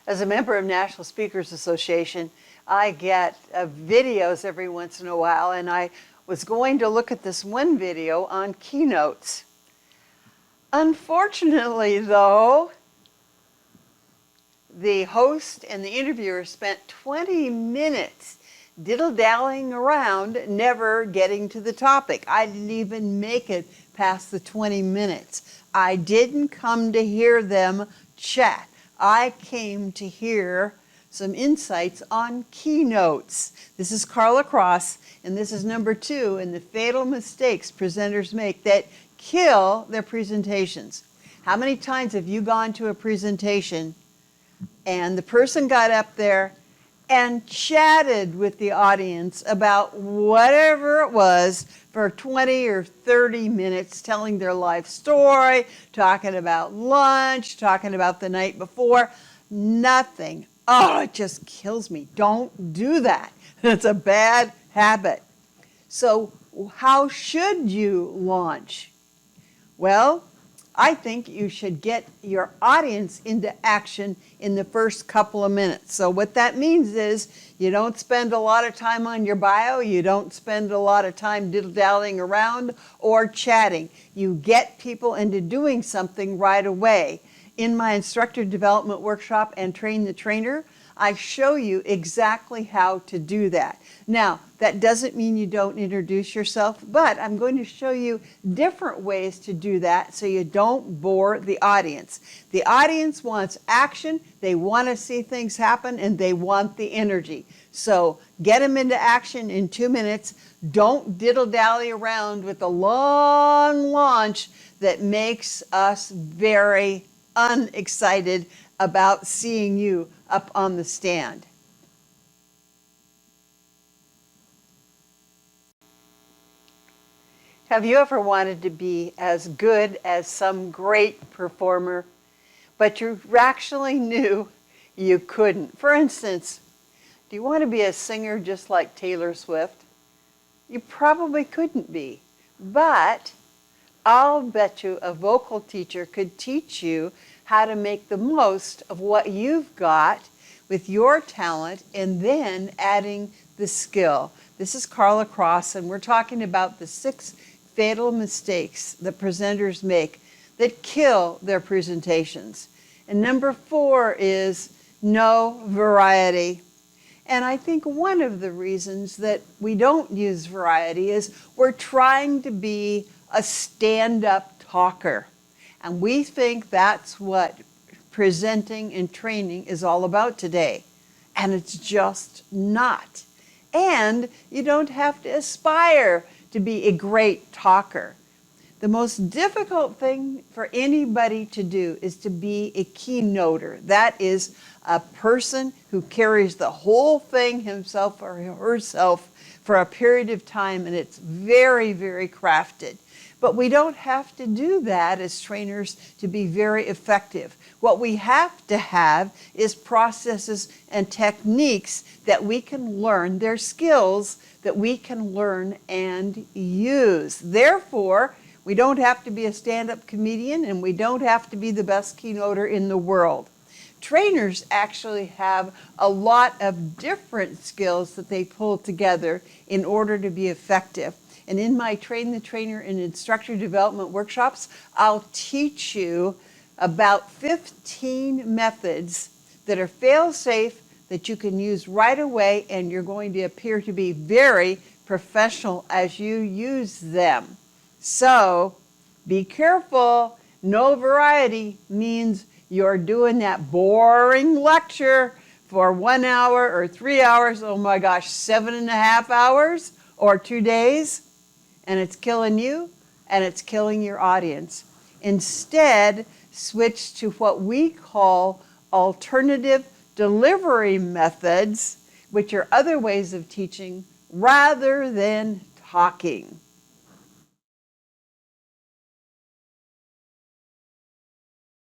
As a member of National Speakers Association, I get videos every once in a while, and I was going to look at this one video on keynotes. Unfortunately, though, the host and the interviewer spent 20 minutes diddle-dallying around, never getting to the topic. I didn't even make it past the 20 minutes. I didn't come to hear them chat. I came to hear some insights on keynotes. This is Carla Cross, and this is number 2 in the fatal mistakes presenters make that kill their presentations. How many times have you gone to a presentation and the person got up there and chatted with the audience about whatever it was for 20 or 30 minutes, telling their life story, talking about lunch, talking about the night before? Nothing. Oh, it just kills me. Don't do that. It's a bad habit. So how should you launch? Well, I think you should get your audience into action in the first couple of minutes. So what that means is you don't spend a lot of time on your bio, you don't spend a lot of time diddle-dallying around or chatting. You get people into doing something right away. In my instructor development workshop and Train the Trainer, I show you exactly how to do that. Now, that doesn't mean you don't introduce yourself, but I'm going to show you different ways to do that so you don't bore the audience. The audience wants action, they want to see things happen, and they want the energy. So get them into action in 2 minutes. Don't diddle-dally around with a long launch that makes us very unexcited about seeing you up on the stand. Have you ever wanted to be as good as some great performer, but you actually knew you couldn't? For instance, do you want to be a singer just like Taylor Swift? You probably couldn't be, but I'll bet you a vocal teacher could teach you how to make the most of what you've got with your talent and then adding the skill. This is Carla Cross, and we're talking about the 6 fatal mistakes that presenters make that kill their presentations. And number 4 is no variety. And I think one of the reasons that we don't use variety is we're trying to be a stand-up talker. And we think that's what presenting and training is all about today. And it's just not. And you don't have to aspire to be a great talker. The most difficult thing for anybody to do is to be a keynoter. That is a person who carries the whole thing himself or herself for a period of time, and it's very, very crafted. But we don't have to do that as trainers to be very effective. What we have to have is processes and techniques that we can learn. They're skills that we can learn and use. Therefore, we don't have to be a stand-up comedian, and we don't have to be the best keynoter in the world. Trainers actually have a lot of different skills that they pull together in order to be effective. And in my Train the Trainer and instructor development workshops, I'll teach you about 15 methods that are fail-safe that you can use right away, and you're going to appear to be very professional as you use them. So be careful. No variety means you're doing that boring lecture for 1 hour or 3 hours, oh my gosh, 7.5 hours or 2 days, and it's killing you and it's killing your audience. Instead, switch to what we call alternative delivery methods, which are other ways of teaching rather than talking.